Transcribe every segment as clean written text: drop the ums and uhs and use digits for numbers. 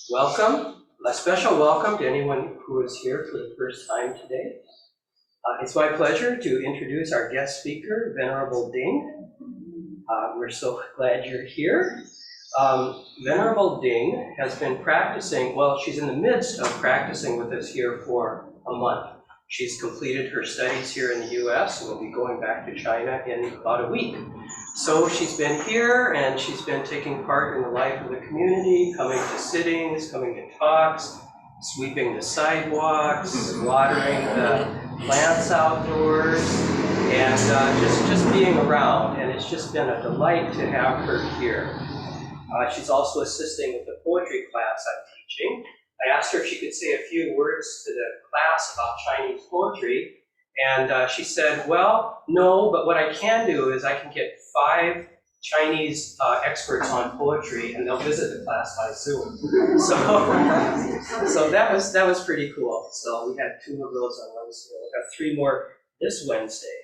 Welcome, a special welcome to anyone who is here for the first time today. It's my pleasure to introduce our guest speaker, Venerable Ding. We're so glad you're here. Venerable Ding has been practicing, well, she's in the midst of practicing with us here for a month. She's completed her studies here in the US and will be going back to China in about a week. So she's been here and she's been taking part in the life of the community, coming to sittings, coming to talks, sweeping the sidewalks, watering the plants outdoors, and just being around. And it's just been a delight to have her here. She's also assisting with the poetry class I'm teaching. I asked her if she could say a few words to the class about Chinese poetry, and she said, well, no, but what I can do is I can get 5 Chinese experts on poetry, and they'll visit the class by Zoom. So that was pretty cool. So we had 2 of those on Wednesday. We'll have 3 more this Wednesday.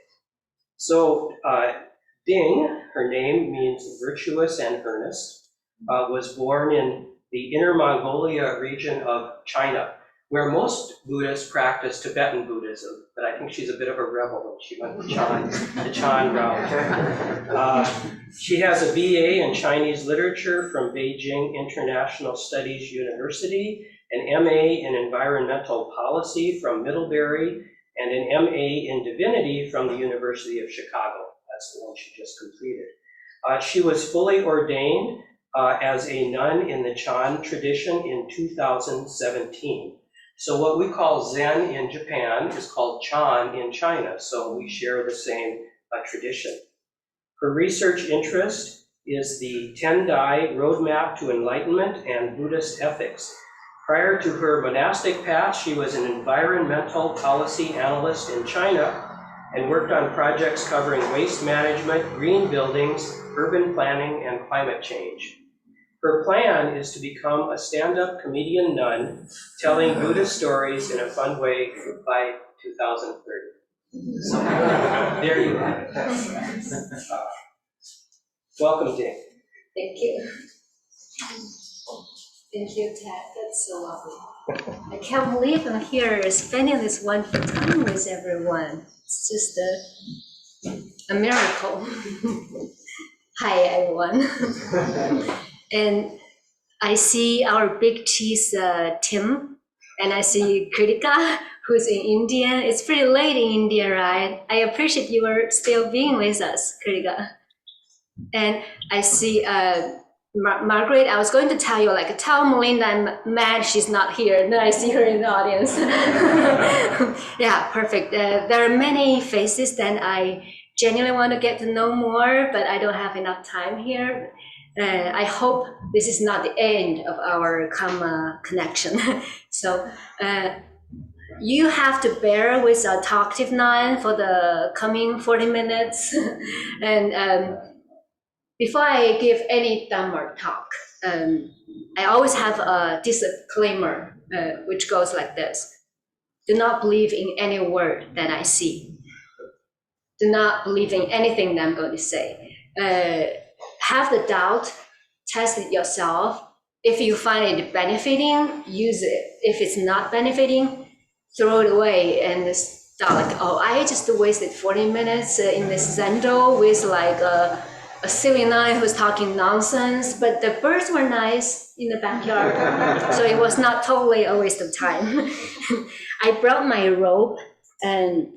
So Ding, her name means virtuous and earnest, was born in the Inner Mongolia region of China, where most Buddhists practice Tibetan Buddhism, but I think she's a bit of a rebel and she went the Chan route. She has a BA in Chinese literature from Beijing International Studies University, an MA in environmental policy from Middlebury, and an MA in divinity from the University of Chicago. That's the one she just completed. She was fully ordained as a nun in the Chan tradition in 2017. So what we call Zen in Japan is called Chan in China, so we share the same tradition. Her research interest is the Tendai Roadmap to Enlightenment and Buddhist Ethics. Prior to her monastic path, she was an environmental policy analyst in China and worked on projects covering waste management, green buildings, urban planning, and climate change. Her plan is to become a stand-up comedian nun telling Buddhist stories in a fun way by 2030. So there you have it. Welcome, Ding. Thank you. Thank you, Ted. That's so lovely. I can't believe I'm here spending this wonderful time with everyone. It's just a miracle. Hi, everyone. And I see our big cheese, Tim, and I see Kritika, who's in India. It's pretty late in India, right? I appreciate you are still being with us, Kritika. And I see Margaret. I was going to tell you, tell Melinda I'm mad she's not here. And then I see her in the audience. Yeah, perfect. There are many faces that I genuinely want to get to know more, but I don't have enough time here. I hope this is not the end of our karma connection. So you have to bear with a talkative nun for the coming 40 minutes. And before I give any Dhamma talk, I always have a disclaimer, which goes like this. Do not believe in any word that I see. Do not believe in anything that I'm going to say. Have the doubt, test it yourself. If you find it benefiting, use it. If it's not benefiting, throw it away and start oh, I just wasted 40 minutes in this zendo with a silly nun who's talking nonsense, but the birds were nice in the backyard, so it was not totally a waste of time. I brought my robe, and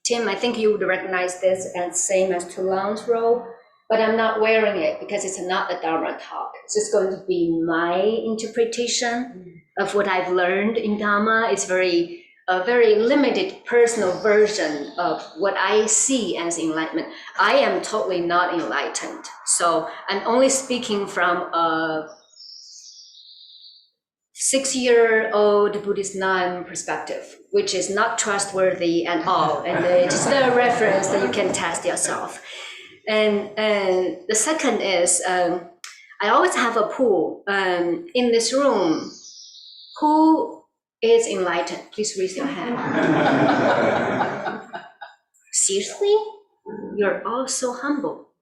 Tim, I think you would recognize this as same as Tulang's robe. But I'm not wearing it because it's not a Dharma talk. It's just going to be my interpretation of what I've learned in Dharma. It's a very limited personal version of what I see as enlightenment. I am totally not enlightened. So I'm only speaking from a 6-year-old Buddhist nun perspective, which is not trustworthy at all. And it's just a reference that you can test yourself. And the second is, I always have a pool in this room. Who is enlightened? Please raise your hand. Seriously? You're all so humble.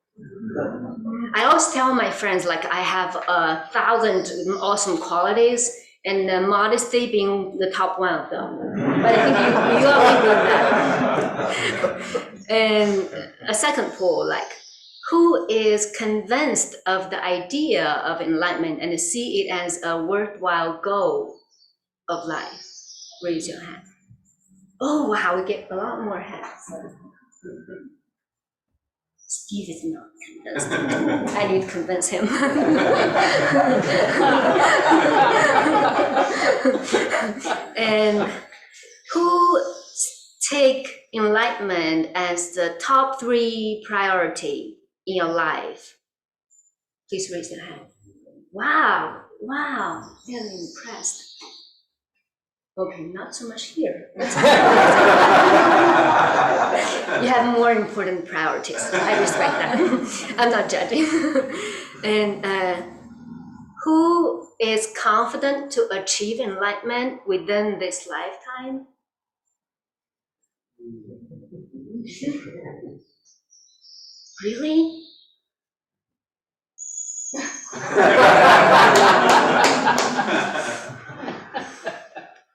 I always tell my friends, like, I have 1,000 awesome qualities, and modesty being the top one of them. But I think you all agree with that. And a second poll, like, who is convinced of the idea of enlightenment and see it as a worthwhile goal of life? Raise your hand. Oh, wow, we get a lot more hands. Steve is not convinced. I need to convince him. And who take enlightenment as the top 3 priority in your life? Please raise your hand. Wow, wow, I'm impressed. Okay, not so much here. You have more important priorities. I respect that. I'm not judging. And who is confident to achieve enlightenment within this lifetime? Really?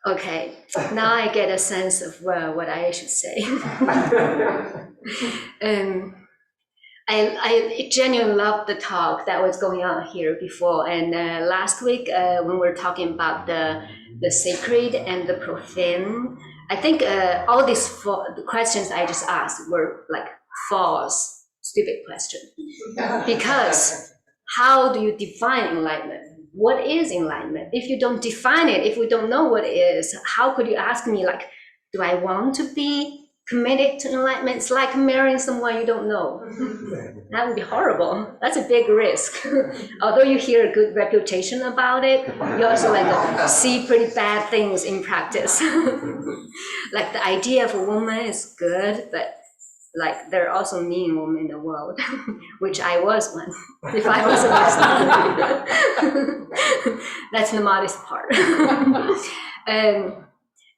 Okay, now I get a sense of what I should say. I genuinely love the talk that was going on here before. And last week, when we were talking about the sacred and the profane, I think all these the questions I just asked were like false, stupid questions. Because how do you define enlightenment? What is enlightenment? If you don't define it, if we don't know what it is, how could you ask me, like, do I want to be committed to enlightenment? It's like marrying someone you don't know. That would be horrible. That's a big risk. Although you hear a good reputation about it, you also see pretty bad things in practice. Like the idea of a woman is good, but like there are also mean women in the world, which I was one, if I was a Muslim. That's the modest part.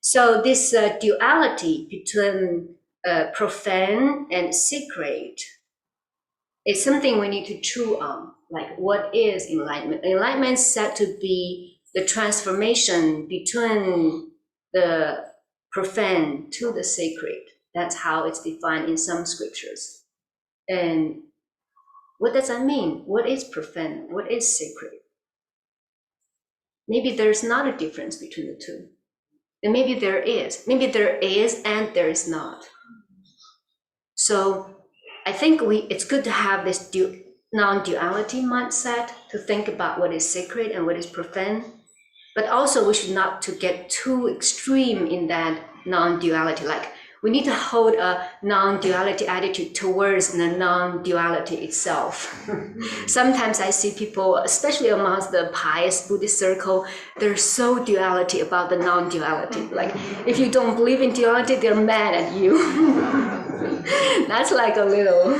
So this duality between profane and sacred is something we need to chew on. Like, what is enlightenment? Enlightenment is said to be the transformation between the profane to the sacred. That's how it's defined in some scriptures. And what does that mean? What is profane? What is sacred? Maybe there's not a difference between the two. And maybe there is. Maybe there is and there is not. So I think it's good to have this non-duality mindset to think about what is sacred and what is profane. But also we should not to get too extreme in that non-duality. Like, we need to hold a non-duality attitude towards the non-duality itself. Sometimes I see people, especially amongst the pious Buddhist circle, they're so duality about the non-duality. Like, if you don't believe in duality, they're mad at you. That's like a little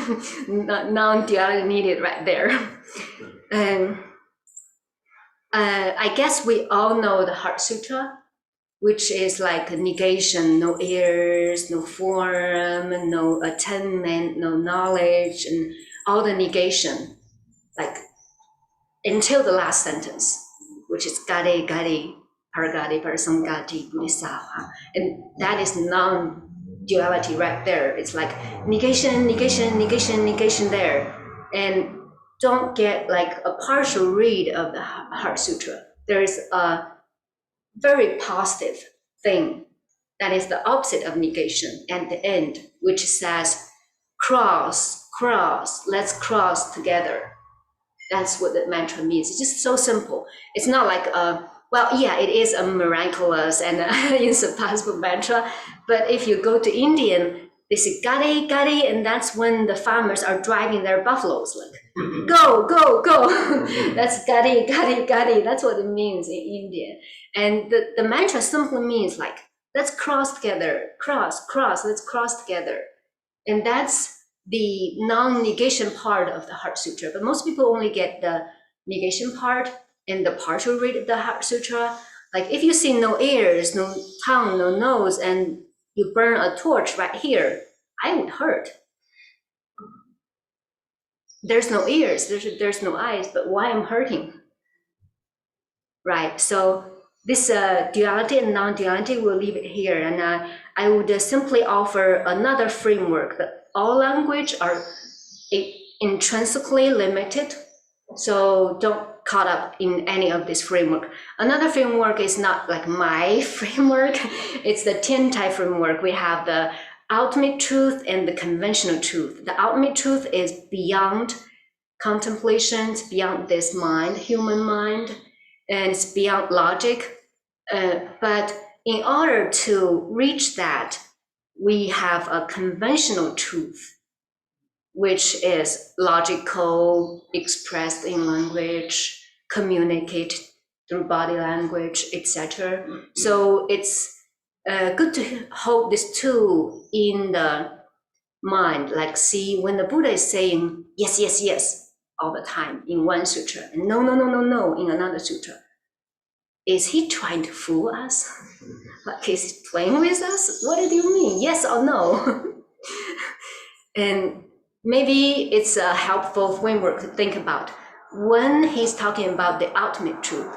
non-duality needed right there. And I guess we all know the Heart Sutra, which is like a negation, no heirs, no form, no attainment, no knowledge, and all the negation, like until the last sentence, which is gade, gade, paragade, parasamgati, buddhisawa. And that is non-duality right there. It's like negation, negation, negation, negation there. And don't get like a partial read of the Heart Sutra. There is a very positive thing that is the opposite of negation at the end, which says, cross, cross, let's cross together. That's what the mantra means. It's just so simple. It's not like it is a miraculous and insurpassable mantra, but if you go to Indian, they say gade, gade, and that's when the farmers are driving their buffaloes, like, go, go, go. That's gade, gade, gade. That's what it means in Indian. And the mantra simply means like, let's cross together, cross, cross, let's cross together. And that's the non-negation part of the Heart Sutra. But most people only get the negation part and the partial read of the Heart Sutra. Like, if you see no ears, no tongue, no nose, and you burn a torch right here, I would hurt. there's no ears, there's no eyes, but why I'm hurting? Right, so this duality and non-duality, we'll leave it here, and I would simply offer another framework that all language are intrinsically limited, so don't caught up in any of this framework. Another framework is not like my framework, it's the Tiantai framework. We have the ultimate truth and the conventional truth. The ultimate truth is beyond contemplation, it's beyond this mind, human mind, and it's beyond logic. But in order to reach that, we have a conventional truth, which is logical, expressed in language, communicate through body language, etc. So it's good to hold this two in the mind, like see when the Buddha is saying yes, yes, yes all the time in one sutra, and no, no, no, no, no in another sutra. Is he trying to fool us? Like he's playing with us? What do you mean? Yes or no? And maybe it's a helpful framework to think about when he's talking about the ultimate truth,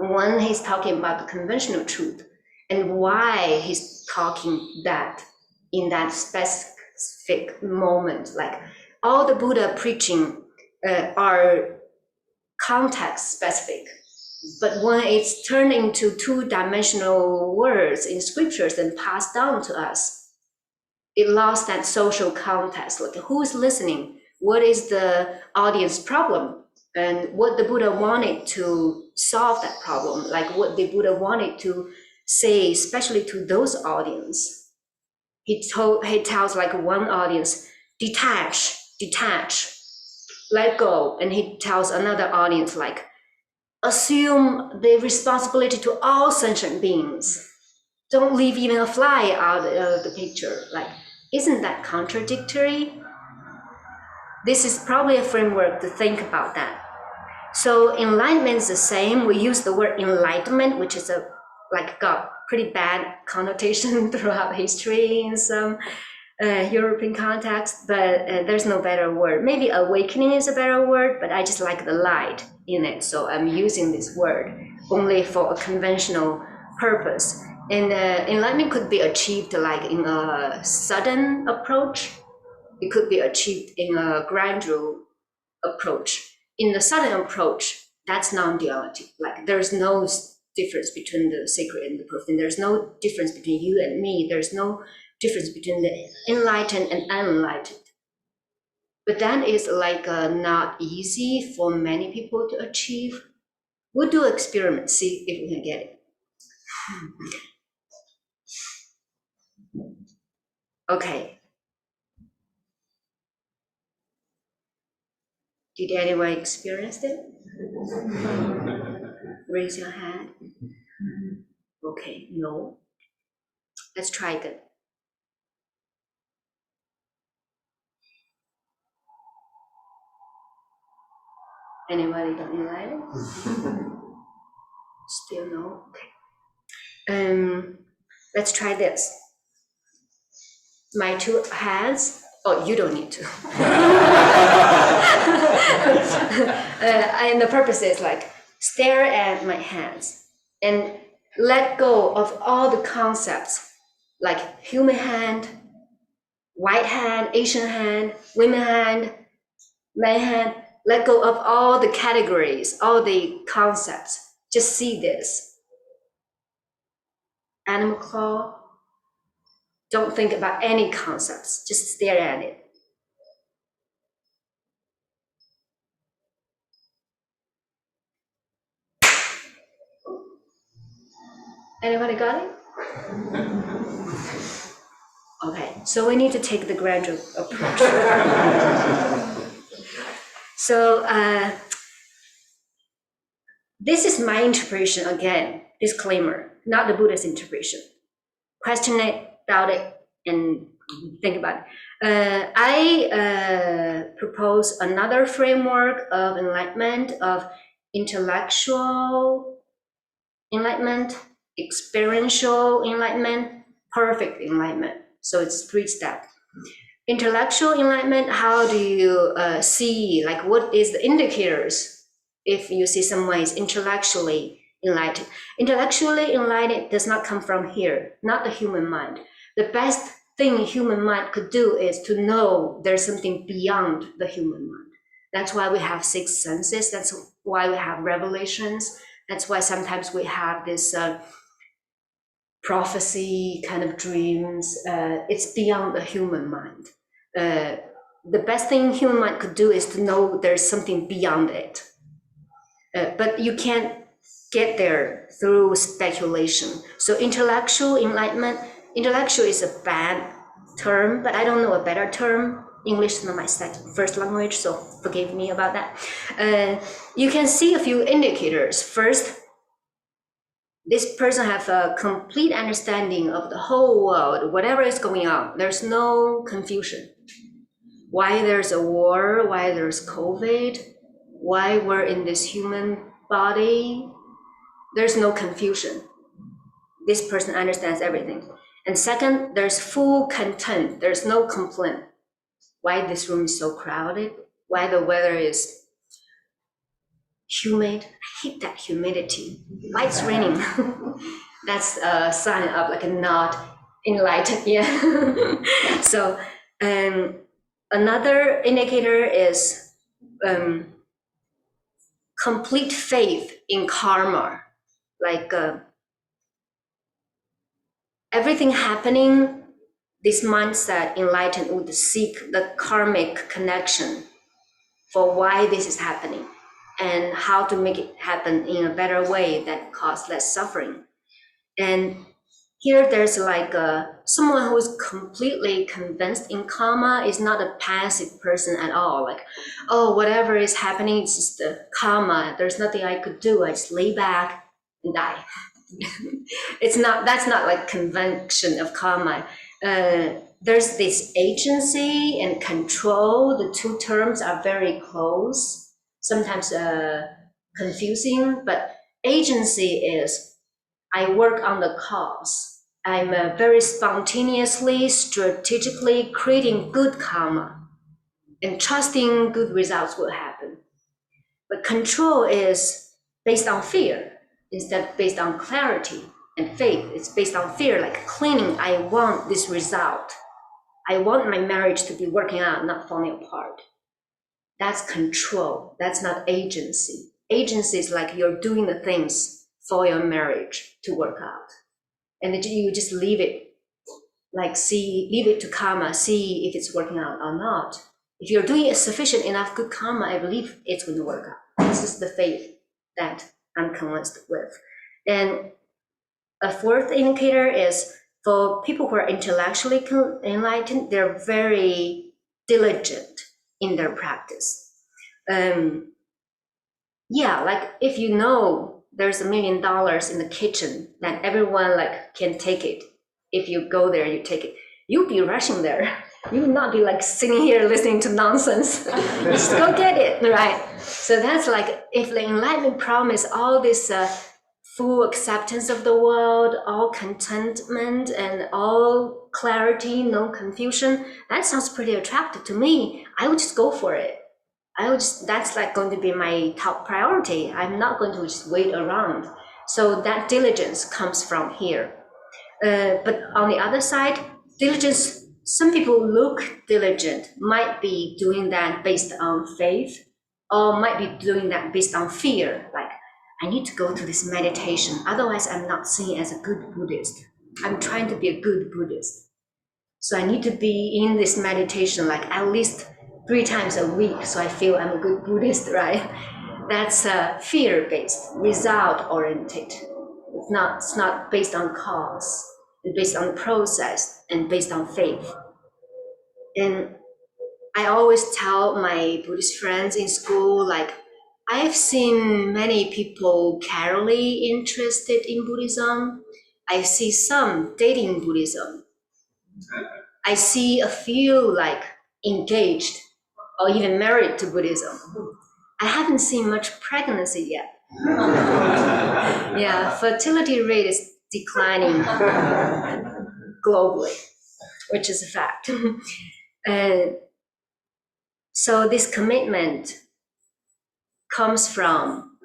when he's talking about the conventional truth, and why he's talking that in that specific moment. Like all the Buddha preaching are context specific, but when it's turned into two-dimensional words in scriptures and passed down to us, it lost that social context. Like who is listening? What is the audience problem? And what the Buddha wanted to solve that problem, like what the Buddha wanted to say, especially to those audience. He tells like one audience, detach, let go. And he tells another audience like, assume the responsibility to all sentient beings. Don't leave even a fly out of the picture. Like, isn't that contradictory? This is probably a framework to think about that. So enlightenment is the same. We use the word enlightenment, which is got pretty bad connotation throughout history in some European context, but there's no better word. Maybe awakening is a better word, but I just like the light in it. So I'm using this word only for a conventional purpose. And enlightenment could be achieved like in a sudden approach. It could be achieved in a gradual approach. In the sudden approach, that's non-duality. Like there's no difference between the sacred and the profane. There's no difference between you and me. There's no difference between the enlightened and unenlightened. But that is like not easy for many people to achieve. We'll do an experiment, see if we can get it. Okay. Did anyone experience it? Raise your hand. Okay, no. Let's try again. Anybody don't enlighten? Still no? Okay. Let's try this. My two hands. Oh, you don't need to. And the purpose is like stare at my hands and let go of all the concepts like human hand, white hand, Asian hand, women hand, man hand. Let go of all the categories, all the concepts. Just see this. Animal claw. Don't think about any concepts. Just stare at it. Anybody got it? Okay, so we need to take the gradual approach. So this is my interpretation again, disclaimer, not the Buddha's interpretation. Question it, doubt it, and think about it. I propose another framework of enlightenment, of intellectual enlightenment, experiential enlightenment, perfect enlightenment. So it's 3 steps. Intellectual enlightenment, how do you see, like what is the indicators if you see someone is intellectually enlightened? Intellectually enlightened does not come from here, not the human mind. The best thing human mind could do is to know there's something beyond the human mind. That's why we have six senses. That's why we have revelations. That's why sometimes we have this prophecy kind of dreams. It's beyond the human mind. The best thing human mind could do is to know there's something beyond it. But you can't get there through speculation. So intellectual enlightenment, intellectual is a bad term, but I don't know a better term. English is not my first language, so forgive me about that. You can see a few indicators. First, this person have a complete understanding of the whole world, whatever is going on. There's no confusion. Why there's a war, why there's COVID, why we're in this human body, there's no confusion. This person understands everything. And second, there's full content. There's no complaint. Why this room is so crowded, why the weather is humid. I hate that humidity. Why it's raining. That's a sign of like a not enlightened yet. So another indicator is complete faith in karma. Like everything happening, this mindset enlightened would seek the karmic connection for why this is happening and how to make it happen in a better way that cause less suffering. And here there's like someone who is completely convinced in karma is not a passive person at all. Like, oh, whatever is happening, it's just the karma. There's nothing I could do. I just lay back and die. That's not like convention of karma. There's this agency and control. The two terms are very close, sometimes confusing, but agency is I work on the cause. I'm very spontaneously, strategically creating good karma and trusting good results will happen. But control is based on fear instead based on clarity and faith. It's based on fear, like clinging. I want this result. I want my marriage to be working out, not falling apart. That's control. That's not agency. Agency is like you're doing the things for your marriage to work out. And you just leave it, like leave it to karma, see if it's working out or not. If you're doing sufficient enough good karma, I believe it's going to work out. This is the faith that I'm convinced with. And a fourth indicator is for people who are intellectually enlightened, they're very diligent in their practice. Yeah, like if you know there's $1 million in the kitchen, then everyone like can take it. If you go there, you take it. You'll be rushing there. You will not be like sitting here listening to nonsense. Just go get it, right? So that's like if the enlightenment promise all this full acceptance of the world, all contentment and all clarity, no confusion, that sounds pretty attractive to me. I would just go for it. That's like going to be my top priority. I'm not going to just wait around. So that diligence comes from here. But on the other side, diligence, some people look diligent, might be doing that based on faith, or might be doing that based on fear. Like, I need to go to this meditation, otherwise I'm not seen as a good Buddhist. I'm trying to be a good Buddhist. So I need to be in this meditation like at least 3 times a week, so I feel I'm a good Buddhist, right? That's fear-based, result-oriented. It's not based on cause. It's based on process and based on faith. And I always tell my Buddhist friends in school, like, I've seen many people casually interested in Buddhism. I see some dating Buddhism. I see a few like engaged or even married to Buddhism. I haven't seen much pregnancy yet. Yeah, fertility rate is declining globally, which is a fact. And so this commitment comes from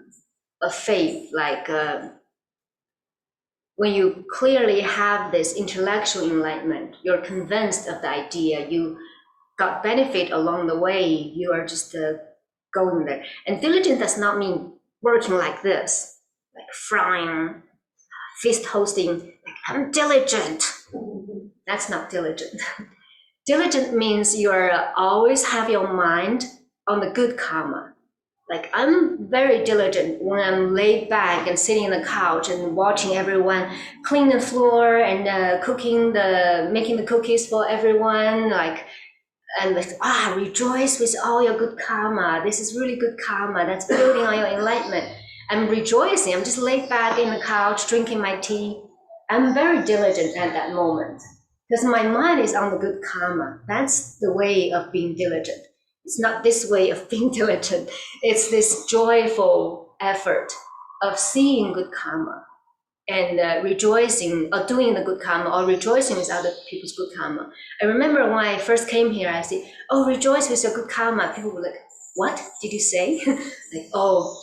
a faith, like when you clearly have this intellectual enlightenment, you're convinced of the idea, you got benefit along the way, you are just going there. And diligent does not mean working like this, like frying, fist hosting, like I'm diligent. That's not diligent. Diligent means you're always have your mind on the good karma. Like I'm very diligent when I'm laid back and sitting on the couch and watching everyone clean the floor and making the cookies for everyone. And rejoice with all your good karma. This is really good karma. That's building on your enlightenment. I'm rejoicing. I'm just laid back in the couch drinking my tea. I'm very diligent at that moment because my mind is on the good karma. That's the way of being diligent. It's not this way of being diligent. It's this joyful effort of seeing good karma and rejoicing or doing the good karma or rejoicing with other people's good karma. I remember when I first came here, I said, oh, rejoice with your good karma. People were like, what did you say? Like, oh,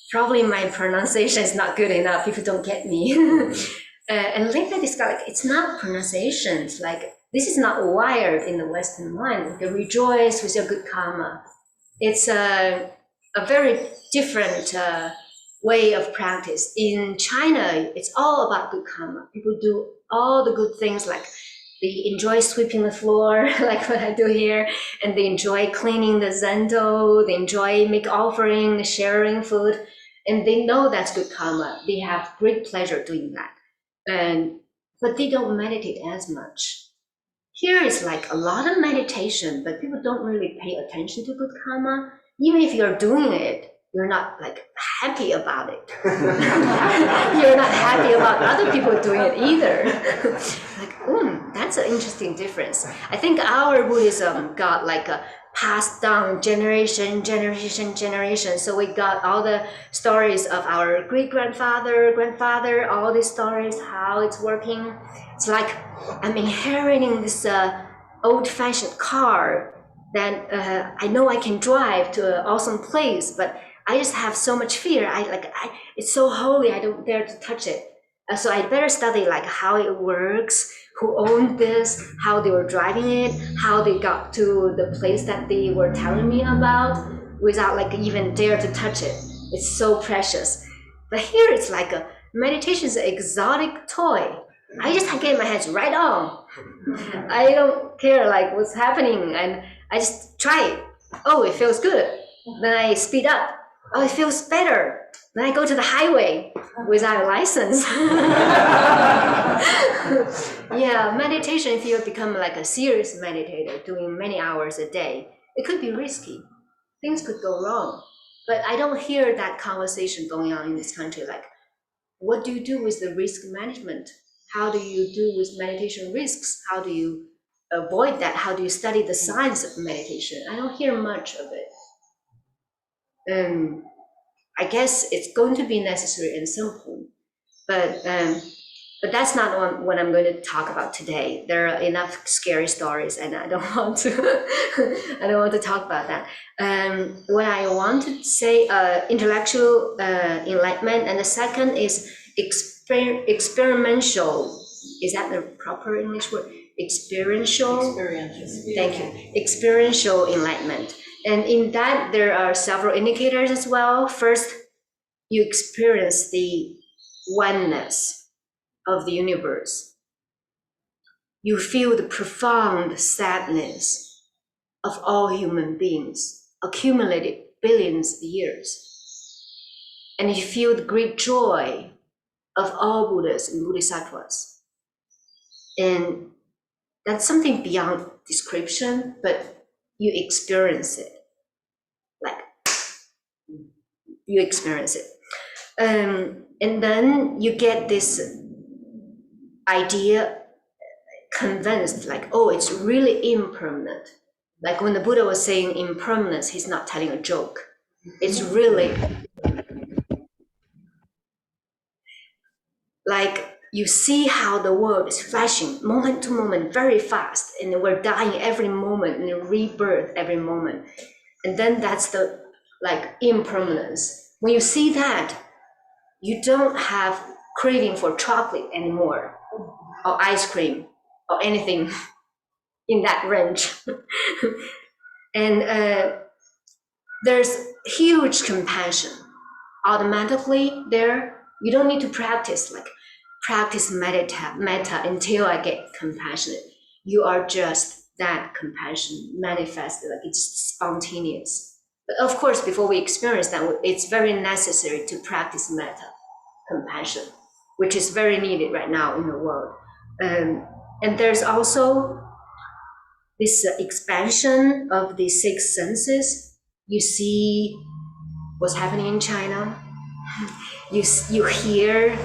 probably my pronunciation is not good enough. People don't get me. And later I discovered it's not pronunciation. It's like, this is not wired in the Western mind. Like, rejoice with your good karma. It's a very different way of practice. In China, it's all about good karma. People do all the good things, like they enjoy sweeping the floor, like what I do here, and they enjoy cleaning the zendo, they enjoy make offering, sharing food, and they know that's good karma. They have great pleasure doing that. But they don't meditate as much. Here is like a lot of meditation, but people don't really pay attention to good karma. Even if you're doing it, you're not like happy about it. You're not happy about other people doing it either. Like, that's an interesting difference. I think our Buddhism got like a passed down generation. So we got all the stories of our grandfather, all these stories, how it's working. It's like I'm inheriting this old-fashioned car that I know I can drive to an awesome place, but I just have so much fear. It's so holy, I don't dare to touch it. So I better study like how it works, who owned this, how they were driving it, how they got to the place that they were telling me about without like even dare to touch it. It's so precious. But here it's like a meditation is an exotic toy. I just get my hands right on. I don't care like what's happening, and I just try it. Oh, it feels good. Then I speed up. Oh, it feels better. Then I go to the highway without a license. Yeah, meditation, if you become like a serious meditator, doing many hours a day, it could be risky. Things could go wrong. But I don't hear that conversation going on in this country. Like, what do you do with the risk management? How do you do with meditation risks? How do you avoid that? How do you study the science of meditation? I don't hear much of it. I guess it's going to be necessary at some point, but that's not what I'm going to talk about today. There are enough scary stories, and I don't want to. I don't want to talk about that. What I want to say, intellectual enlightenment, and the second is experiential. Is that the proper English word? Experiential. Thank you. Experiential enlightenment. And in that, there are several indicators as well. First, you experience the oneness of the universe. You feel the profound sadness of all human beings, accumulated billions of years. And you feel the great joy of all Buddhas and Bodhisattvas. And that's something beyond description, but you experience it. Like, you experience it. And then you get this idea convinced, like, oh, it's really impermanent. Like when the Buddha was saying impermanence, he's not telling a joke. It's really like you see how the world is flashing moment to moment very fast, and we're dying every moment and rebirth every moment. And then that's the like impermanence. When you see that, you don't have craving for chocolate anymore, or ice cream, or anything in that range. And there's huge compassion automatically there. You don't need to practice metta until I get compassionate. You are just that compassion manifested, like it's spontaneous. But of course, before we experience that, it's very necessary to practice metta, compassion, which is very needed right now in the world. And there's also this expansion of the six senses. You see what's happening in China. You hear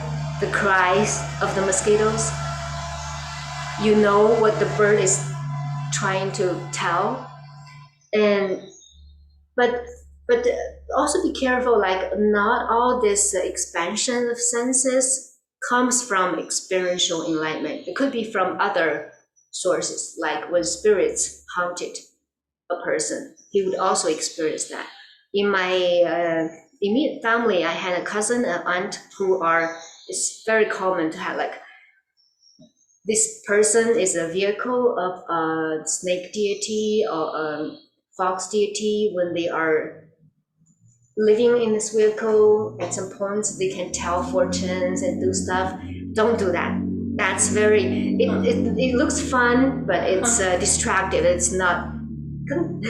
the cries of the mosquitoes. You know what the bird is trying to tell. But also be careful, like not all this expansion of senses comes from experiential enlightenment. It could be from other sources, like when spirits haunted a person, he would also experience that. In my immediate family, I had a cousin, an aunt it's very common to have like, this person is a vehicle of a snake deity or a fox deity. When they are living in this vehicle, at some points they can tell fortunes and do stuff. Don't do that. That's very, it looks fun, but it's distractive. It's not good.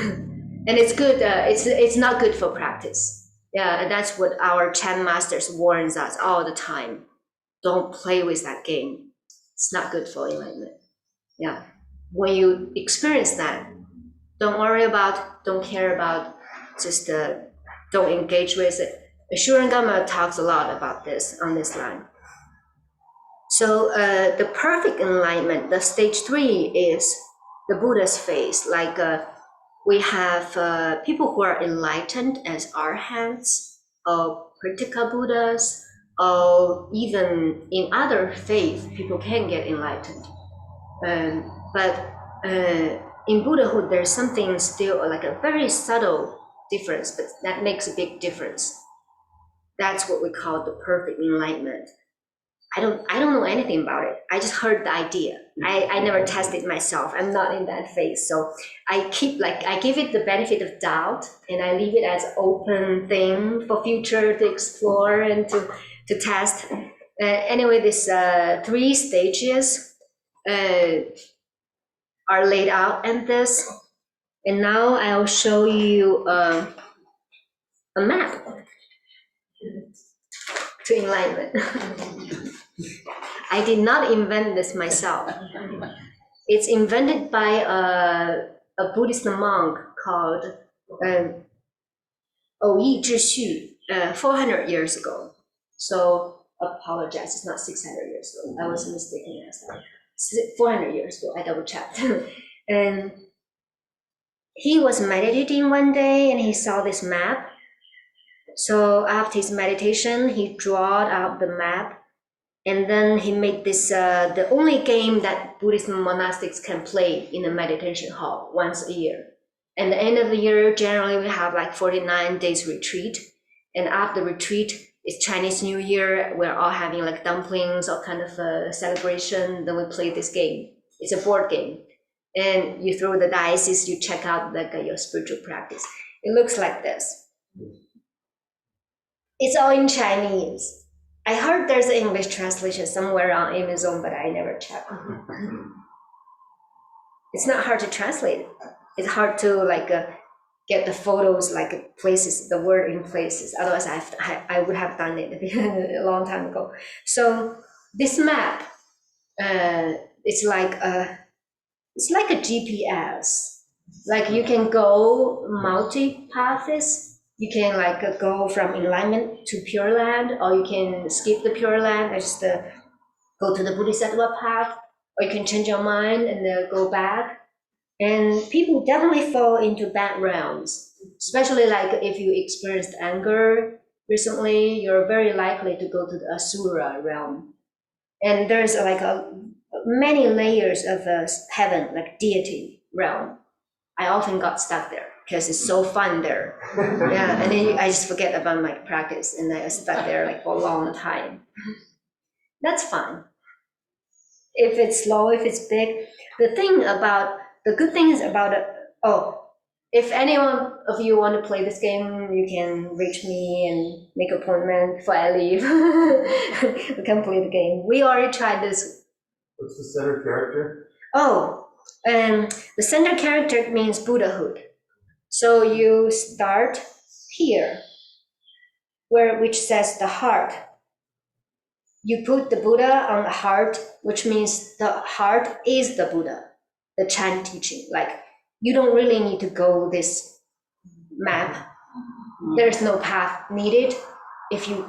And it's good, it's not good for practice. Yeah, and that's what our Chan masters warns us all the time. Don't play with that game. It's not good for enlightenment. Yeah, when you experience that, don't worry about, don't care about, just don't engage with it. Shuren Gama talks a lot about this on this line. So the perfect enlightenment, the stage 3 is the Buddha's phase. Like we have people who are enlightened as arhats, or Pratika Buddhas, or even in other faiths, people can get enlightened. But in Buddhahood, there's something still like a very subtle difference, but that makes a big difference. That's what we call the perfect enlightenment. I don't know anything about it. I just heard the idea. I never tested myself. I'm not in that phase. So I give it the benefit of doubt, and I leave it as an open thing for future to explore and to test. Anyway, these 3 stages are laid out in this. And now I'll show you a map to enlightenment. I did not invent this myself. It's invented by a Buddhist monk called Yi Zhixu 400 years ago. So apologize, it's not 600 years ago. I was mistaken last time. 400 years ago, I double checked. And he was meditating one day and he saw this map. So after his meditation, he drawed out the map, and then he made this the only game that Buddhist monastics can play in a meditation hall once a year. And the end of the year, generally we have like 49 days retreat. And after the retreat, it's Chinese New Year. We're all having like dumplings or kind of a celebration. Then we play this game. It's a board game. And you throw the dice, you check out like your spiritual practice. It looks like this. It's all in Chinese. I heard there's an English translation somewhere on Amazon, but I never checked. It's not hard to translate. It's hard to like get the photos, like places, the word in places. Otherwise, I would have done it a long time ago. So this map, it's like a GPS. Like you can go multi-paths. You can like go from enlightenment to Pure Land, or you can skip the Pure Land and just go to the Bodhisattva path, or you can change your mind and go back. And people definitely fall into bad realms, especially like if you experienced anger recently, you're very likely to go to the Asura realm. And there's like many layers of heaven, like deity realm. I often got stuck there because it's so fun there. Yeah, and then I just forget about my practice, and I stuck there like for a long time. That's fun. If it's slow, if it's big, the good thing is about it. Oh, if anyone of you want to play this game, you can reach me and make an appointment before I leave. We can play the game. We already tried this. What's the center character? Oh, the center character means Buddhahood. So you start here, which says the heart. You put the Buddha on the heart, which means the heart is the Buddha, the Chan teaching. Like, you don't really need to go this map. There's no path needed if you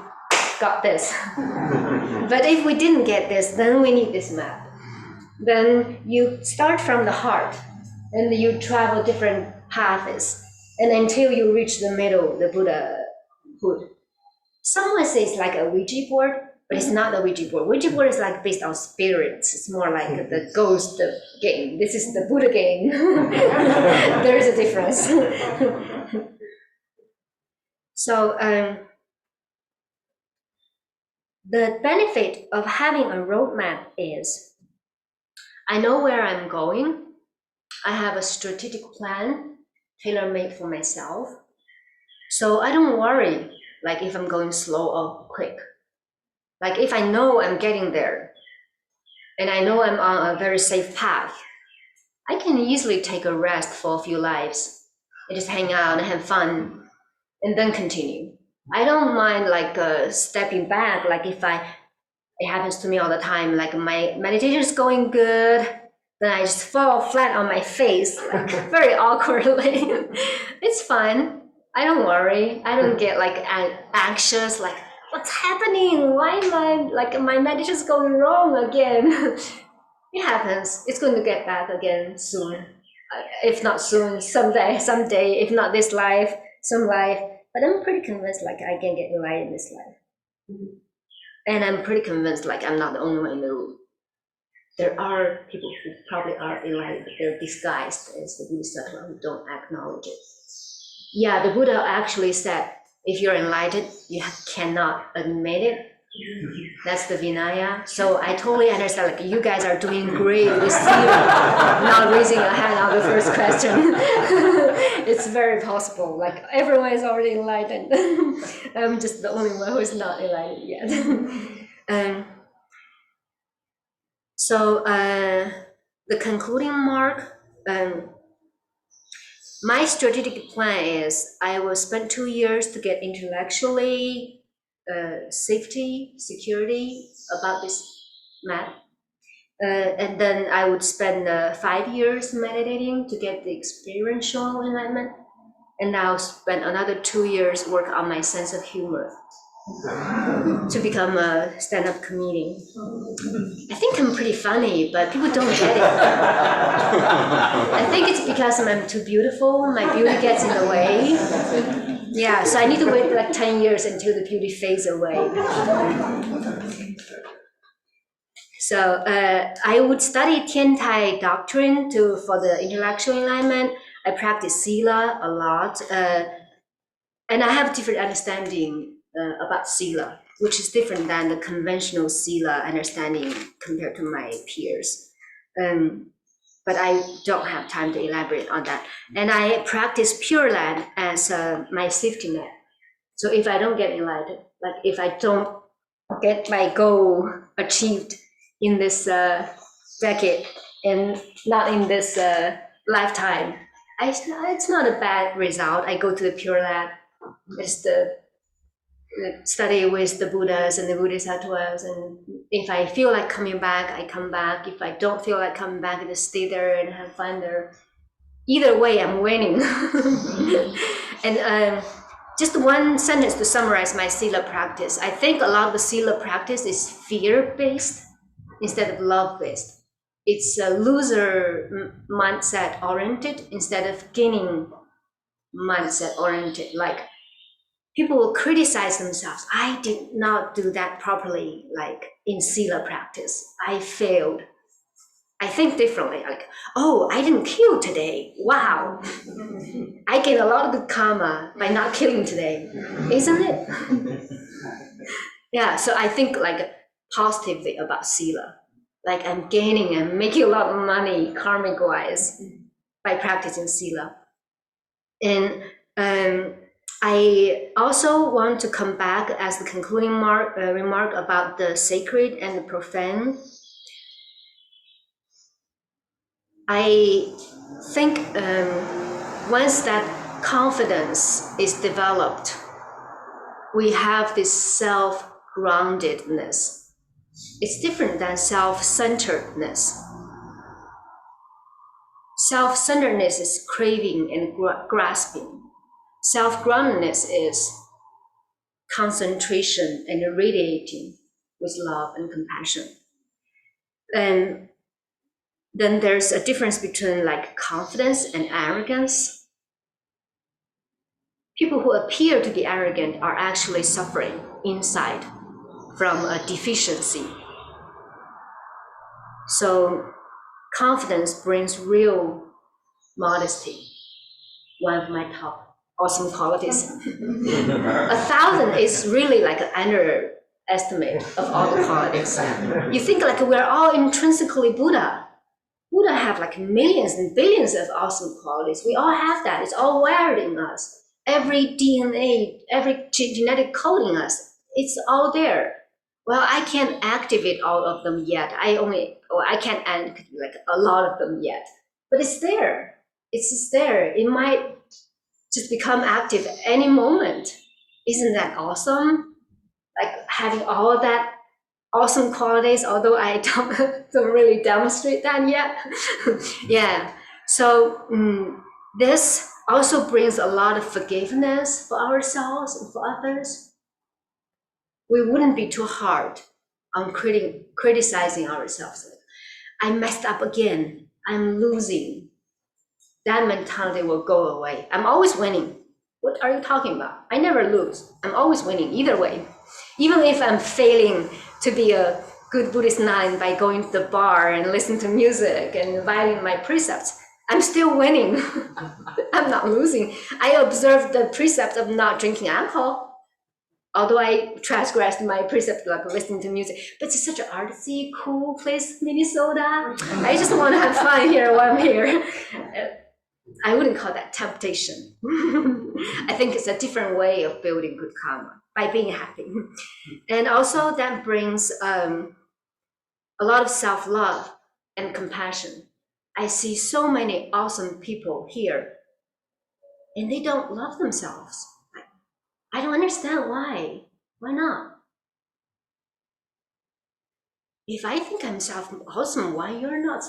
got this. But if we didn't get this, then we need this map. Then you start from the heart, and you travel different paths, and until you reach the middle, the Buddhahood. Someone says like a Ouija board, but it's not a Ouija board. Ouija board is like based on spirits. It's more like the ghost game. This is the Buddha game. There is a difference. So the benefit of having a roadmap is I know where I'm going. I have a strategic plan tailor-made for myself. So I don't worry like if I'm going slow or quick. Like if I know I'm getting there and I know I'm on a very safe path, I can easily take a rest for a few lives and just hang out and have fun and then continue. I don't mind like stepping back. Like it happens to me all the time. Like my meditation is going good, then I just fall flat on my face, like very awkwardly. It's fun. I don't worry. I don't get like anxious, like what's happening? Why am I like my meditation is going wrong again? It happens. It's going to get back again soon. If not soon, someday, if not this life, some life. But I'm pretty convinced like I can get enlightened in this life. And I'm pretty convinced like I'm not the only one in the room. There are people who probably are enlightened, but they're disguised as the Bodhisattva who don't acknowledge it. Yeah, the Buddha actually said, if you're enlightened, you cannot admit it. That's the Vinaya. So I totally understand, like you guys are doing great with not raising a hand on the first question. It's very possible, like everyone is already enlightened. I'm just the only one who is not enlightened yet. So the concluding mark, my strategic plan is I will spend 2 years to get intellectually safety, security about this map. And then I would spend 5 years meditating to get the experiential enlightenment. And I'll spend another 2 years work on my sense of humor to become a stand-up comedian. I think I'm pretty funny, but people don't get it. I think it's because I'm too beautiful. My beauty gets in the way. Yeah, so I need to wait like 10 years until the beauty fades away. So I would study Tiantai doctrine for the intellectual enlightenment. I practice Sila a lot. And I have different understanding about Sila, which is different than the conventional Sila understanding compared to my peers. But I don't have time to elaborate on that. And I practice Pure Land as my safety net. So if I don't get enlightened, like if I don't get my goal achieved in this decade and not in this lifetime, it's not a bad result. I go to the Pure Land. It's the study with the Buddhas and the Bodhisattvas, and if I feel like coming back, I come back. If I don't feel like coming back, I just stay there and have fun there. Either way, I'm winning. And just one sentence to summarize my Sila practice. I think a lot of the Sila practice is fear-based instead of love-based. It's a loser mindset oriented instead of gaining mindset oriented. Like people will criticize themselves. I did not do that properly, like in Sila practice. I failed. I think differently, like, oh, I didn't kill today. Wow. I get a lot of good karma by not killing today, isn't it? Yeah, so I think like positively about Sila. Like I'm gaining and making a lot of money karmic-wise by practicing Sila. And I also want to come back as the concluding remark about the sacred and the profane. I think once that confidence is developed, we have this self-groundedness. It's different than self-centeredness. Self-centeredness is craving and grasping. Self-groundedness is concentration and radiating with love and compassion. And then there's a difference between like confidence and arrogance. People who appear to be arrogant are actually suffering inside from a deficiency. So confidence brings real modesty, one of my top awesome qualities. 1,000 is really like an underestimate of all the qualities. You think like we're all intrinsically Buddha. Buddha have like millions and billions of awesome qualities. We all have that. It's all wired in us. Every DNA, every genetic code in us, it's all there. Well, I can't activate all of them yet. I can't activate like a lot of them yet. But it's there. It's just there. It might just become active at any moment. Isn't that awesome? Like having all of that awesome qualities, although I don't really demonstrate that yet. Yeah, so this also brings a lot of forgiveness for ourselves and for others. We wouldn't be too hard on criticizing ourselves. I messed up again, I'm losing. That mentality will go away. I'm always winning. What are you talking about? I never lose. I'm always winning either way. Even if I'm failing to be a good Buddhist nun by going to the bar and listening to music and violating my precepts, I'm still winning. I'm not losing. I observed the precept of not drinking alcohol, although I transgressed my precept like listening to music. But it's such an artsy, cool place, Minnesota. I just want to have fun here while I'm here. I wouldn't call that temptation. I think it's a different way of building good karma by being happy. And also that brings a lot of self-love and compassion. I see so many awesome people here and they don't love themselves. I don't understand why. Why not? If I think I'm awesome, why you're not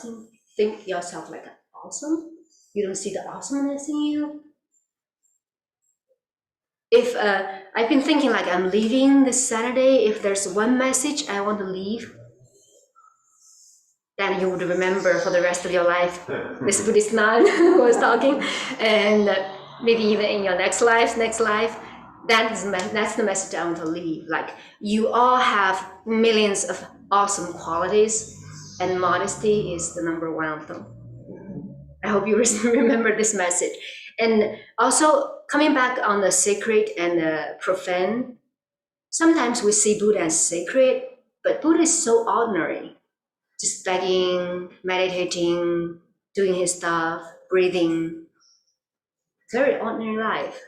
think yourself like awesome? You don't see the awesomeness in you? If I've been thinking like I'm leaving this Saturday, if there's one message I want to leave, then you would remember for the rest of your life, this Buddhist nun who was talking, and maybe even in your next life, that's the message I want to leave. Like you all have millions of awesome qualities, and modesty is the number one of them. I hope you remember this message. And also coming back on the sacred and the profane, sometimes we see Buddha as sacred, but Buddha is so ordinary. Just begging, meditating, doing his stuff, breathing. Very ordinary life.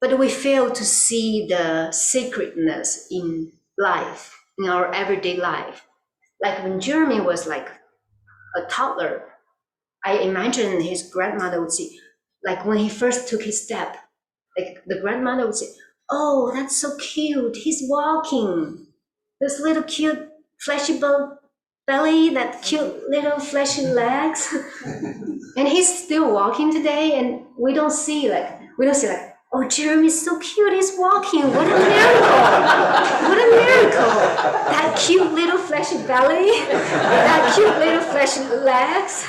But we fail to see the sacredness in life, in our everyday life. Like when Jeremy was like a toddler, I imagine his grandmother would say, like when he first took his step, like the grandmother would say, oh, that's so cute, he's walking. This little cute fleshy belly, that cute little fleshy legs. And he's still walking today, and we don't see like, oh, Jeremy's so cute, he's walking, what a miracle. What a miracle. That cute little fleshy belly, that cute little fleshy legs.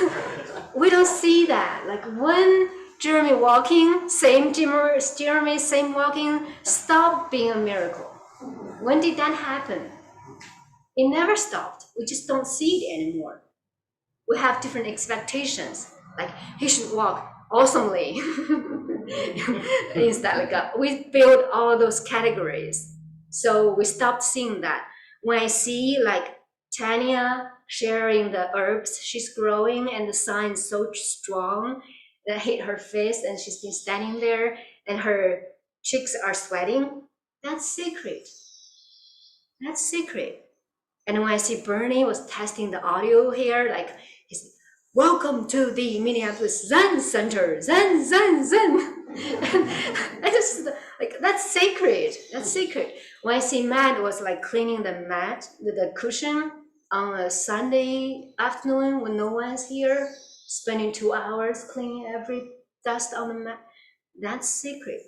We don't see that. Like when Jeremy walking, same Jeremy, same walking, stopped being a miracle. When did that happen? It never stopped. We just don't see it anymore. We have different expectations. Like he should walk awesomely. Instead, like we build all those categories. So we stopped seeing that. When I see like Tanya sharing the herbs she's growing and the sun is so strong that hit her face and she's been standing there and her cheeks are sweating, that's sacred. That's sacred. And when I see Bernie was testing the audio here, like he's welcome to the Minneapolis Zen Center, Zen, Zen, Zen. I just like that's sacred. That's sacred. When I see Matt was like cleaning the mat, the cushion on a Sunday afternoon when no one's here, spending 2 hours cleaning every dust on the mat, that's sacred.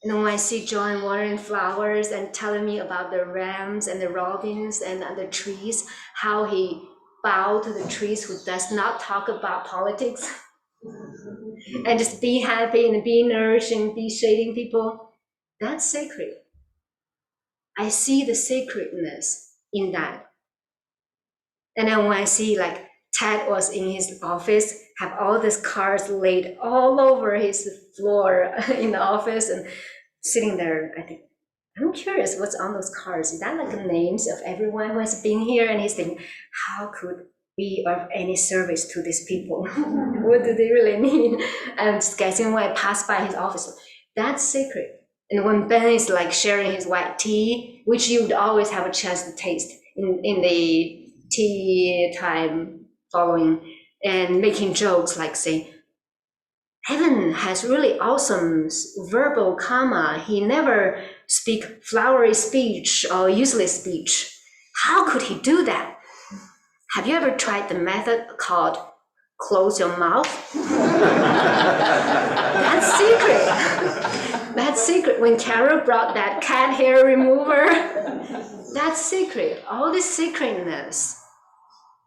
And then when I see John watering flowers and telling me about the rams and the robins and the trees, how he bowed to the trees who does not talk about politics and just be happy and be nourishing, be shading people, that's sacred. I see the sacredness in that. And then when I see like Ted was in his office, have all these cards laid all over his floor in the office and sitting there, I think, I'm curious what's on those cards. Is that like the names of everyone who has been here? And he's thinking, how could be of any service to these people? What do they really need? I'm just guessing when I pass by his office, that's sacred. And when Ben is like sharing his white tea, which you would always have a chance to taste in the tea time following, and making jokes like saying, Heaven has really awesome verbal karma. He never speak flowery speech or useless speech. How could he do that? Have you ever tried the method called close your mouth? That's secret. That's secret. When Carol brought that cat hair remover, that's secret. All this sacredness,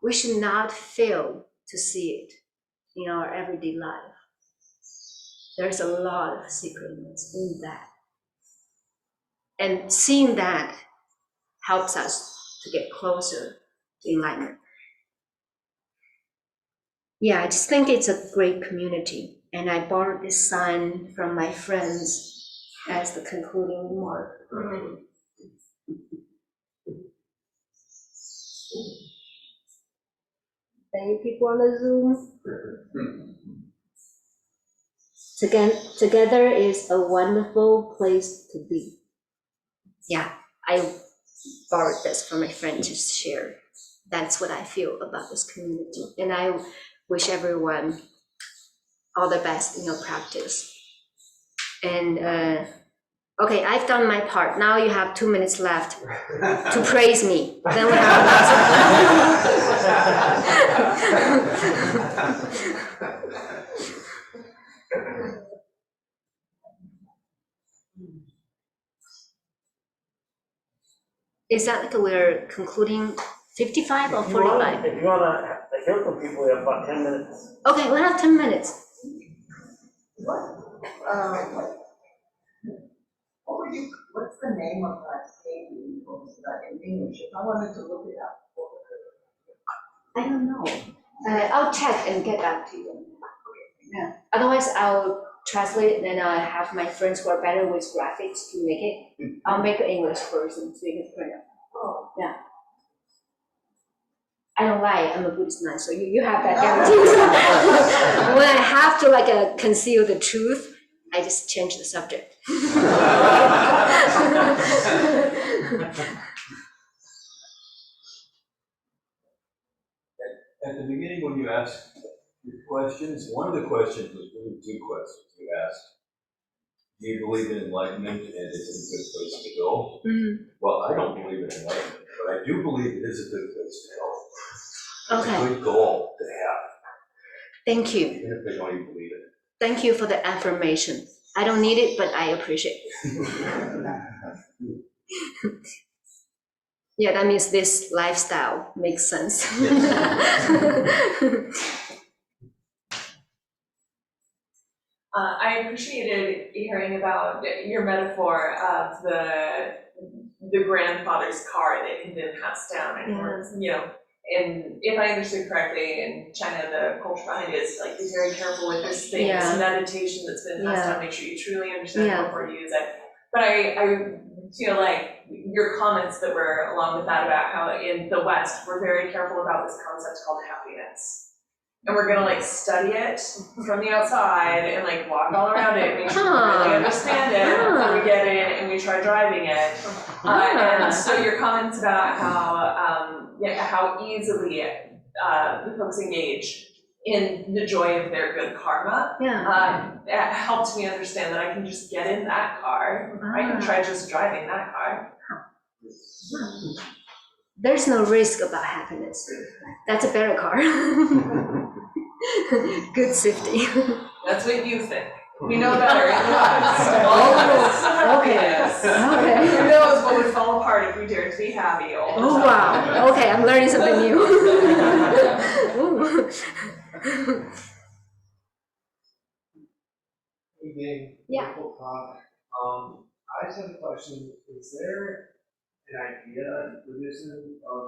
we should not fail to see it in our everyday life. There's a lot of sacredness in that. And seeing that helps us to get closer to enlightenment. Yeah, I just think it's a great community. And I borrowed this sign from my friends as the concluding remark. Thank you, people on the Zoom. Together is a wonderful place to be. Yeah, I borrowed this from my friend to share. That's what I feel about this community. And I wish everyone all the best in your practice. And okay, I've done my part. Now you have 2 minutes left to praise me. Then we have Is that like we're concluding 55 or 45? If you want to hear from people, we have about 10 minutes. Okay, we have 10 minutes. What's the name of that painting you posted in English? If I wanted to look it up. I don't know. I'll check and get back to you. Yeah. Otherwise, I'll translate it, then I'll have my friends who are better with graphics to make it. I'll make an English version so you can print it. Oh. Yeah. I don't lie, I'm a Buddhist nun, so you have that guarantee. When I have to like conceal the truth, I just change the subject. At the beginning, when you asked your questions, one of the questions was really two questions. You asked, do you believe in enlightenment and is it a good place to go? Mm-hmm. Well, I don't believe in enlightenment, but I do believe it is a good place to go. It's Okay. a good goal to have. Thank you. Even if they don't even believe it. Thank you for the affirmation. I don't need it, but I appreciate it. Yeah, that means this lifestyle makes sense. I appreciated hearing about your metaphor of the grandfather's car that had been passed down, and you know, and if I understood correctly, in China, the culture behind it is like be very careful with this thing, this meditation that's been passed down. Make sure you truly understand it before you use it. But I feel like your comments that were along with that about how in the West we're very careful about this concept called happiness. And we're gonna like study it from the outside and like walk all around it, make sure we really understand it before we get in and we try driving it. And so your comments about how easily the folks engage in the joy of their good karma helped me understand that I can just get in that car. I can try just driving that car. There's no risk about happiness. That's a better car. Good safety. That's what you think. We know better in the West. Okay. Who knows what would fall apart if we dared to be happy all the time. Wow. Okay, I'm learning something new. Evening. Yeah. Wonderful talk. I just have a question. Is there an idea in Buddhism of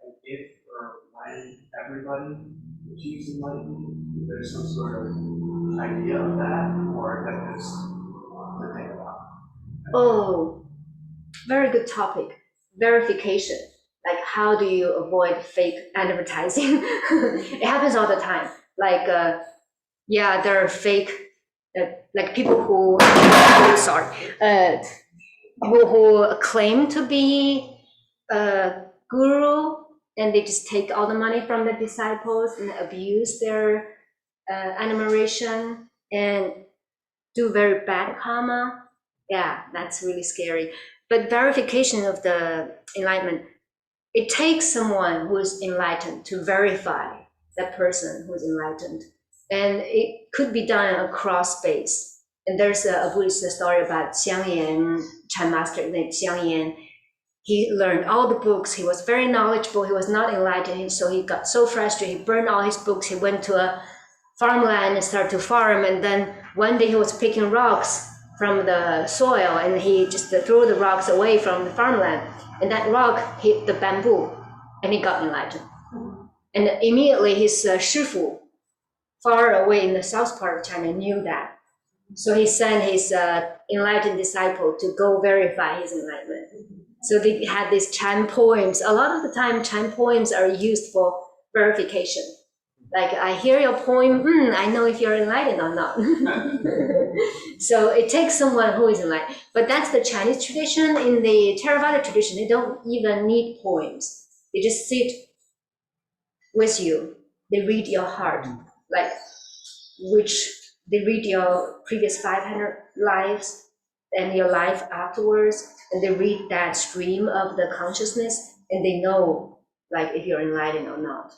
like if or when everybody achieves enlightenment? Is there some sort of idea of that, or is that just to think about? Oh, very good topic. Verification. Like, how do you avoid fake advertising? It happens all the time. Like, there are fake, like people who, people who claim to be a guru, and they just take all the money from the disciples and abuse their admiration and do very bad karma. Yeah, that's really scary. But verification of the enlightenment, it takes someone who is enlightened to verify that person who is enlightened. And it could be done across space. And there's a Buddhist story about Xianken, Chan master named Xianken. He learned all the books. He was very knowledgeable. He was not enlightened. So he got so frustrated. He burned all his books. He went to a farmland and started to farm. And then one day he was picking rocks from the soil, and he just threw the rocks away from the farmland. And that rock hit the bamboo, and he got enlightened. And immediately his shifu, far away in the south part of China, knew that. So he sent his enlightened disciple to go verify his enlightenment. So they had these Chan poems. A lot of the time, Chan poems are used for verification. Like, I hear your poem, I know if you're enlightened or not. So it takes someone who is enlightened. But that's the Chinese tradition. In the Theravada tradition, they don't even need poems. They just sit with you. They read your heart, like they read your previous 500 lives and your life afterwards, and they read that stream of the consciousness, and they know like if you're enlightened or not.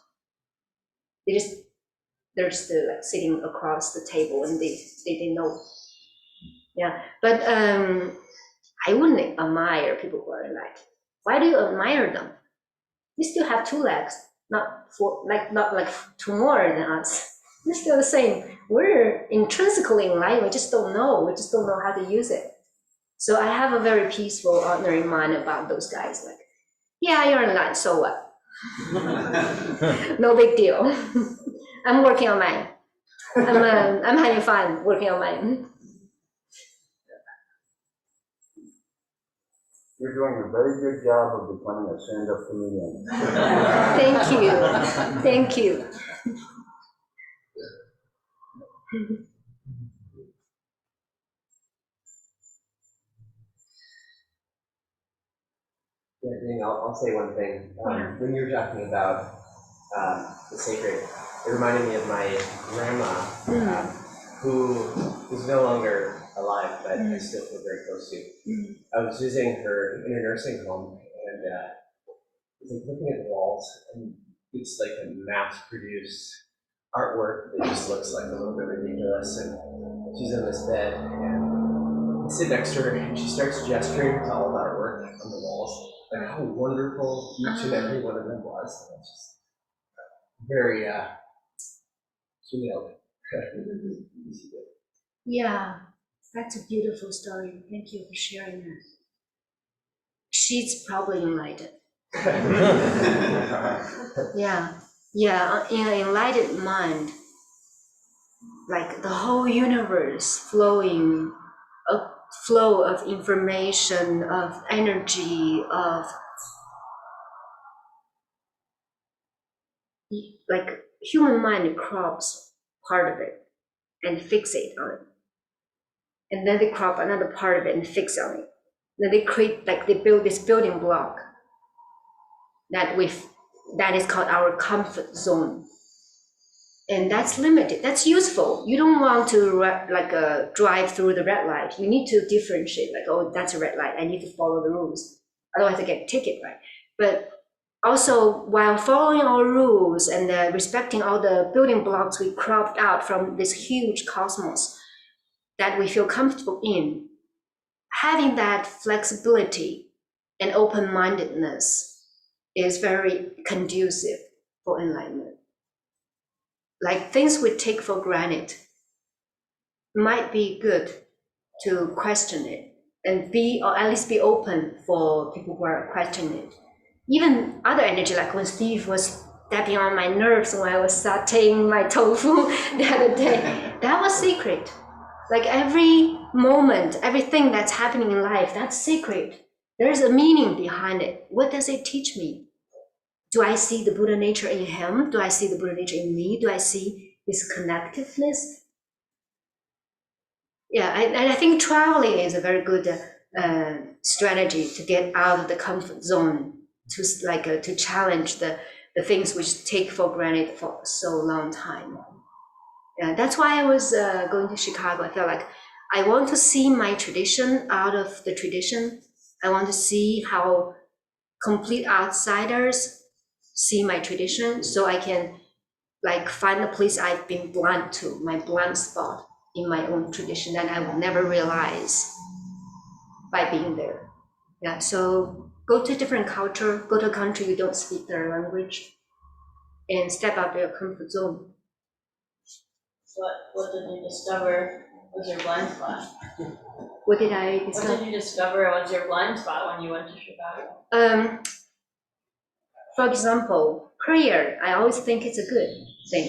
They're just like sitting across the table, and they know. Yeah, but I wouldn't admire people who are enlightened. Why do you admire them? They still have two legs, not like two more than us. They're still the same. We're intrinsically enlightened. We just don't know. We just don't know how to use it. So I have a very peaceful, ordinary mind about those guys. Like, yeah, you're enlightened. So what? No big deal. I'm working on mine. I'm having fun working on mine. You're doing a very good job of becoming a stand-up comedian. Thank you. Thank you. Yeah, Ding, I'll say one thing. When you were talking about the sacred, it reminded me of my grandma, who is no longer alive, but I still feel very close to. I was visiting her in a nursing home, and I was like looking at the walls, and it's like a mass-produced artwork that just looks like a little bit ridiculous. And she's in this bed, and I sit next to her, and she starts gesturing to all the artwork on the walls, like how wonderful each and every one of them was. And it's just very, Yeah, that's a beautiful story. Thank you for sharing that. She's probably enlightened. Yeah, in an enlightened mind, like the whole universe flowing, a flow of information, of energy, of like human mind crops part of it and fixate on it. And then they crop another part of it and fix on it. Then they create, like they build this building block that is called our comfort zone. And that's limited, that's useful. You don't want to drive through the red light. You need to differentiate, like, oh, that's a red light, I need to follow the rules. Otherwise I get a ticket, right? But also, while following all rules and respecting all the building blocks we cropped out from this huge cosmos that we feel comfortable in, having that flexibility and open-mindedness is very conducive for enlightenment. Like things we take for granted might be good to question it and or at least be open for people who are questioning it. Even other energy, like when Steve was stepping on my nerves when I was sauteing my tofu the other day, that was sacred. Like every moment, everything that's happening in life, that's sacred. There's a meaning behind it. What does it teach me? Do I see the Buddha nature in him? Do I see the Buddha nature in me? Do I see this connectiveness? Yeah, and I think traveling is a very good strategy to get out of the comfort zone, to challenge the things which take for granted for so long time. Yeah, that's why I was going to Chicago. I felt like I want to see my tradition out of the tradition. I want to see how complete outsiders see my tradition, so I can like find the place I've been blind to, my blind spot in my own tradition that I would never realize by being there. Yeah, so go to a different culture, go to a country you don't speak their language, and step out of your comfort zone. What did you discover was your blind spot? What did I discover? What did you discover was your blind spot when you went to Chicago? For example, prayer, I always think it's a good thing.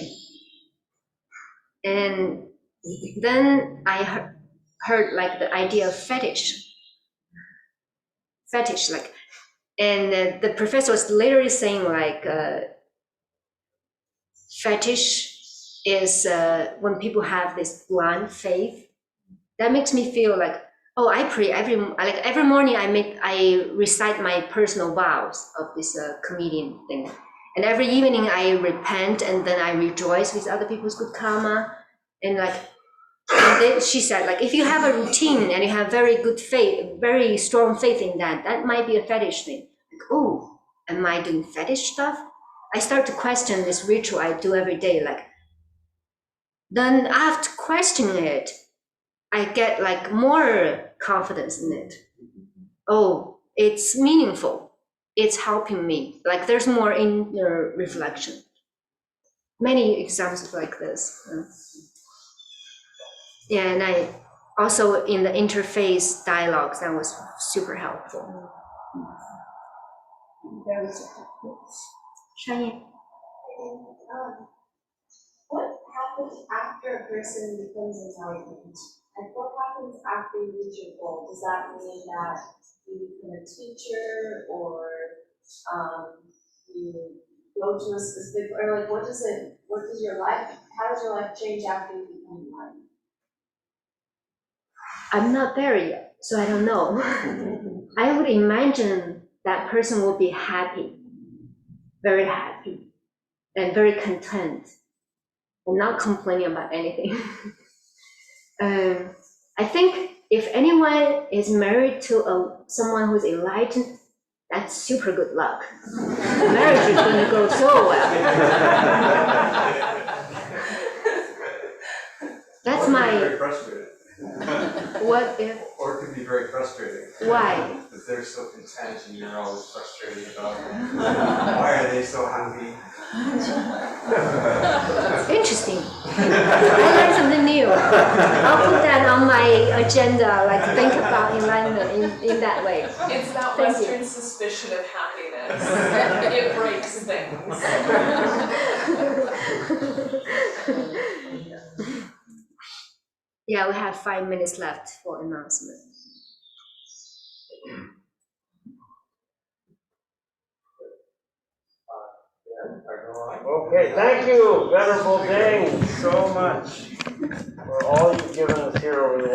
And then I heard like the idea of fetish, like, and the professor was literally saying like, fetish is when people have this blind faith. That makes me feel like, oh, I pray every morning. I recite my personal vows of this comedian thing, and every evening I repent, and then I rejoice with other people's good karma, and like. And then she said, like, if you have a routine and you have very good faith, very strong faith in that, that might be a fetish thing. Like, oh, am I doing fetish stuff? I start to question this ritual I do every day. Like, then after questioning it, I get like more confidence in it. Oh, it's meaningful. It's helping me. Like, there's more inner reflection. Many examples like this. Yeah, and I also in the interface dialogues, that was super helpful. Shani. What happens after a person becomes enlightened? And what happens after you reach your goal? Does that mean that you become a teacher, or you go to a specific, or like how does your life change after you become enlightened? I'm not there yet, so I don't know. I would imagine that person will be happy, very happy, and very content, and not complaining about anything. I think if anyone is married to someone who's enlightened, that's super good luck. Marriage is going to go so well. That's my. Very frustrating. What if? Or it could be very frustrating. Why? Because they're so content and you're always frustrated about why are they so happy? Interesting. I learned something new. I'll put that on my agenda, like think about enlightenment in that way. It's that Thank Western you. suspicion of happiness. It breaks things. Yeah, we have 5 minutes left for announcement. Okay, thank you, Venerable Ding, so much for all you've given us here over the